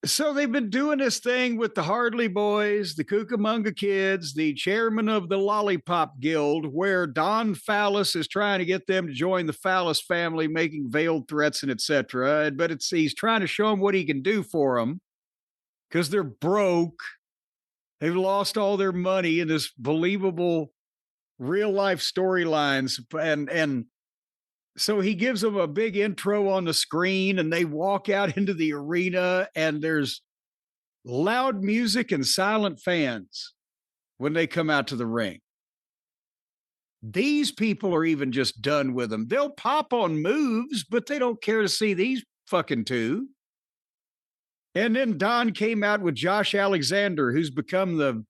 So they've been doing this thing with the Hardley Boys, the Cucamonga Kids, the chairman of the Lollipop Guild, where Don Fallis is trying to get them to join the Fallis family, making veiled threats and etc. But he's trying to show them what he can do for them because they're broke. They've lost all their money in this believable real life storylines. And so he gives them a big intro on the screen and they walk out into the arena and there's loud music and silent fans when they come out to the ring. These people are even just done with them. They'll pop on moves, but they don't care to see these fucking two. And then Don came out with Josh Alexander, who's become the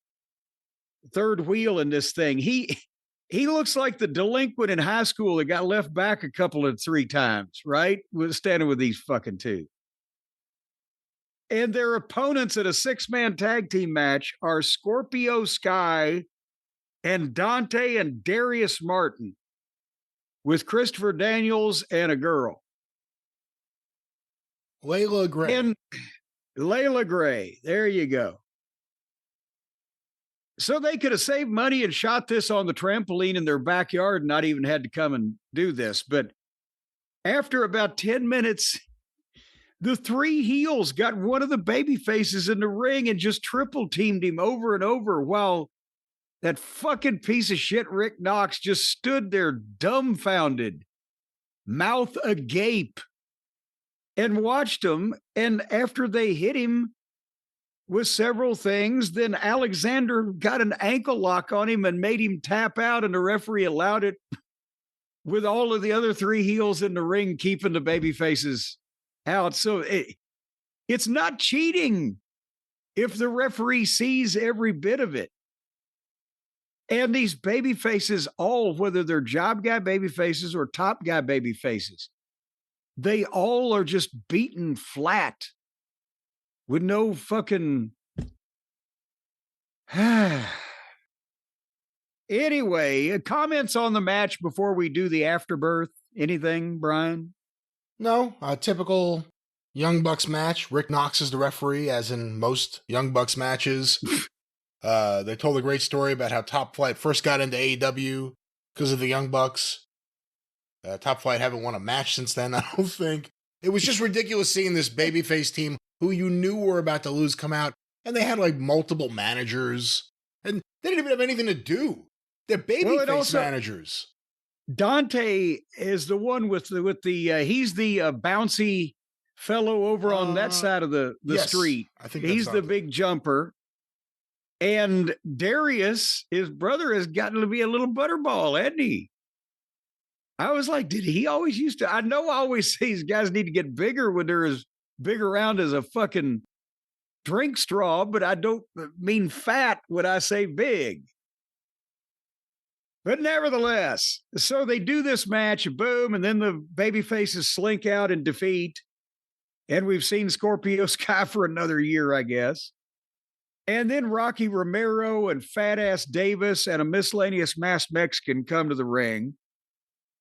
third wheel in this thing. He looks like the delinquent in high school that got left back a couple of 3 times, right? Was standing with these fucking two. And their opponents at a 6-man tag team match are Scorpio Sky and Dante and Darius Martin with Christopher Daniels and a girl. Layla Gray. And Layla Gray. There you go. So they could have saved money and shot this on the trampoline in their backyard and not even had to come and do this. But after about 10 minutes, the 3 heels got one of the baby faces in the ring and just triple teamed him over and over while that fucking piece of shit Rick Knox just stood there dumbfounded, mouth agape, and watched him. And after they hit him with several things, then Alexander got an ankle lock on him and made him tap out, and the referee allowed it with all of the other 3 heels in the ring, keeping the baby faces out. So it's not cheating if the referee sees every bit of it. And these baby faces, all, whether they're job guy baby faces or top guy baby faces, they all are just beaten flat with no fucking. Anyway, comments on the match before we do the afterbirth? Anything, Brian? No, a typical Young Bucks match. Rick Knox is the referee, as in most Young Bucks matches. They told a great story about how Top Flight first got into AEW because of the Young Bucks. Top Flight haven't won a match since then, I don't think. It was just ridiculous seeing this babyface team who you knew were about to lose come out, and they had like multiple managers, and they didn't even have anything to do. They're babyface managers. Dante is the one with the he's the bouncy fellow over on that side of the yes, street. I think he's the big jumper. And Darius, his brother, has gotten to be a little butterball, hasn't he? I was like, did he always used to? I know I always say these guys need to get bigger when they're as big around as a fucking drink straw, but I don't mean fat when I say big. But nevertheless, so they do this match, boom, and then the baby faces slink out in defeat. And we've seen Scorpio Sky for another year, I guess. And then Rocky Romero and Fat Ass Davis and a miscellaneous masked Mexican come to the ring.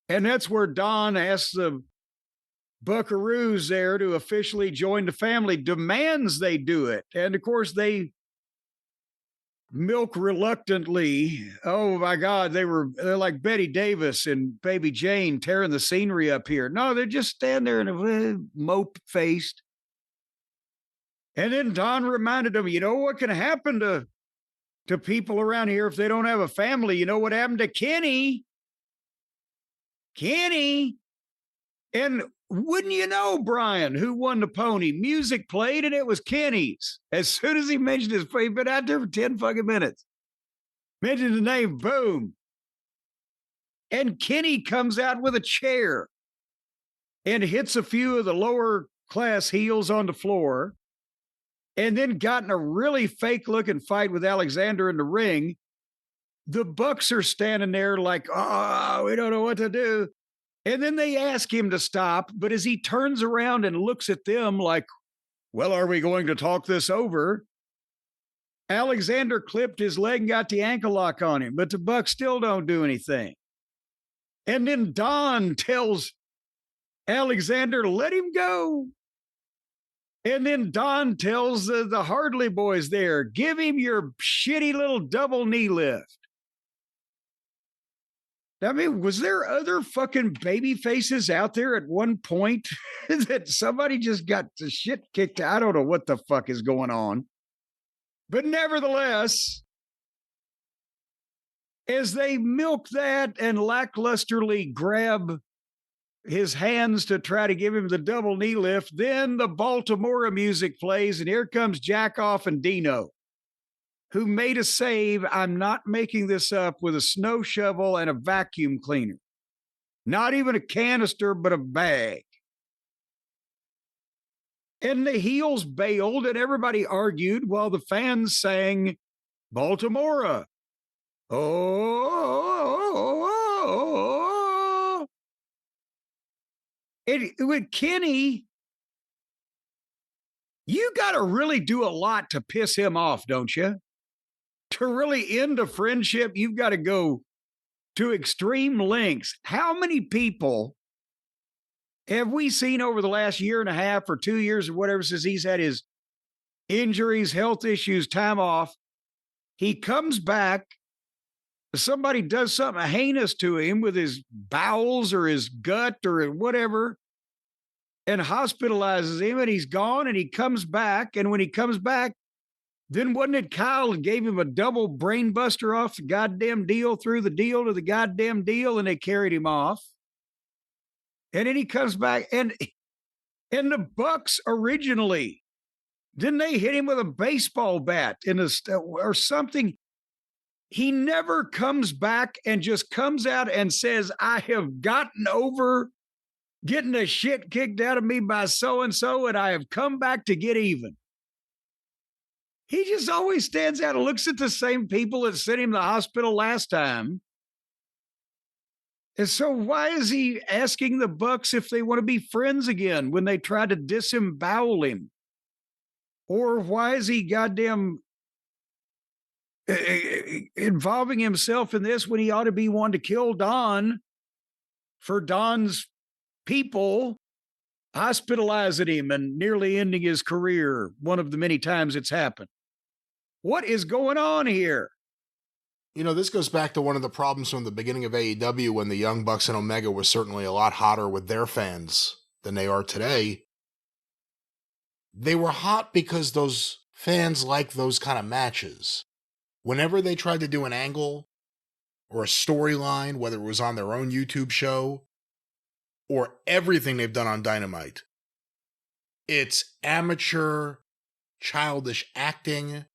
And that's where Don asks the Buckaroos there to officially join the family, demands they do it. And of course, they milk reluctantly. Oh my God, they're like Betty Davis and Baby Jane tearing the scenery up here. No, they're just standing there and mope-faced. And then Don reminded them, you know what can happen to people around here if they don't have a family? You know what happened to Kenny? And wouldn't you know, Brian, who won the pony? Music played and it was Kenny's. As soon as he mentioned his face, he'd been out there for 10 fucking minutes. Mentioned the name, boom. And Kenny comes out with a chair and hits a few of the lower class heels on the floor. And then got in a really fake looking fight with Alexander in the ring. The Bucks are standing there like, oh, we don't know what to do. And then they ask him to stop. But as he turns around and looks at them like, well, are we going to talk this over? Alexander clipped his leg and got the ankle lock on him, but the Bucks still don't do anything. And then Don tells Alexander, let him go. And then Don tells the Hardley boys there, give him your shitty little double knee lift. I mean, was there other fucking baby faces out there at one point that somebody just got the shit kicked? I don't know what the fuck is going on. But nevertheless, as they milk that and lacklusterly grab his hands to try to give him the double knee lift, then the Baltimore music plays, and here comes Jackoff and Dino, who made a save, I'm not making this up, with a snow shovel and a vacuum cleaner. Not even a canister, but a bag. And the heels bailed, and everybody argued while the fans sang Baltimore. Oh. With Kenny, you got to really do a lot to piss him off, don't you? To really end a friendship, you've got to go to extreme lengths. How many people have we seen over the last year and a half or 2 years or whatever, since he's had his injuries, health issues, time off? He comes back, somebody does something heinous to him with his bowels or his gut or whatever, and hospitalizes him, and he's gone, and he comes back. And when he comes back, then wasn't it Kyle that gave him a double brain buster off the goddamn deal, through the deal to the goddamn deal, and they carried him off? And then he comes back, and the Bucks originally, didn't they hit him with a baseball bat or something? He never comes back and just comes out and says, I have gotten over getting the shit kicked out of me by so-and-so, and I have come back to get even. He just always stands out and looks at the same people that sent him to the hospital last time. And so why is he asking the Bucks if they want to be friends again when they try to disembowel him? Or why is he goddamn involving himself in this when he ought to be one to kill Don for Don's people hospitalizing him and nearly ending his career one of the many times it's happened? What is going on here? You know, this goes back to one of the problems from the beginning of AEW, when the Young Bucks and Omega were certainly a lot hotter with their fans than they are today. They were hot because those fans like those kind of matches. Whenever they tried to do an angle or a storyline, whether it was on their own YouTube show or everything they've done on Dynamite, it's amateur, childish acting,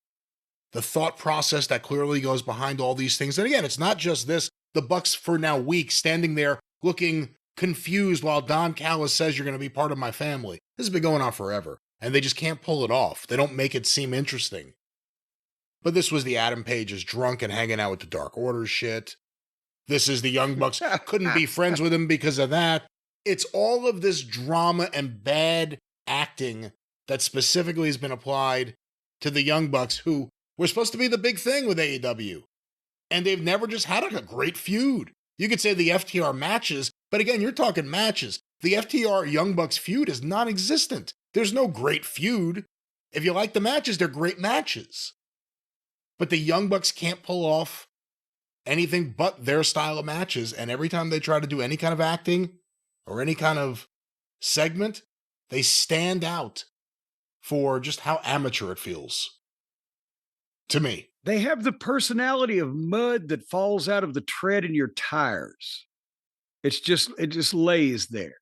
the thought process that clearly goes behind all these things. And again, it's not just this. The Bucks, for now weeks, standing there looking confused while Don Callis says, you're going to be part of my family. This has been going on forever, and they just can't pull it off. They don't make it seem interesting. But this was the Adam Page's drunk and hanging out with the Dark Order shit. This is the Young Bucks couldn't be friends with him because of that. It's all of this drama and bad acting that specifically has been applied to the Young Bucks, who were supposed to be the big thing with AEW. And they've never just had like a great feud. You could say the FTR matches, but again, you're talking matches. The FTR Young Bucks feud is non-existent. There's no great feud. If you like the matches, they're great matches. But the Young Bucks can't pull off anything but their style of matches, and every time they try to do any kind of acting or any kind of segment, they stand out for just how amateur it feels. To me. They have the personality of mud that falls out of the tread in your tires. It just lays there.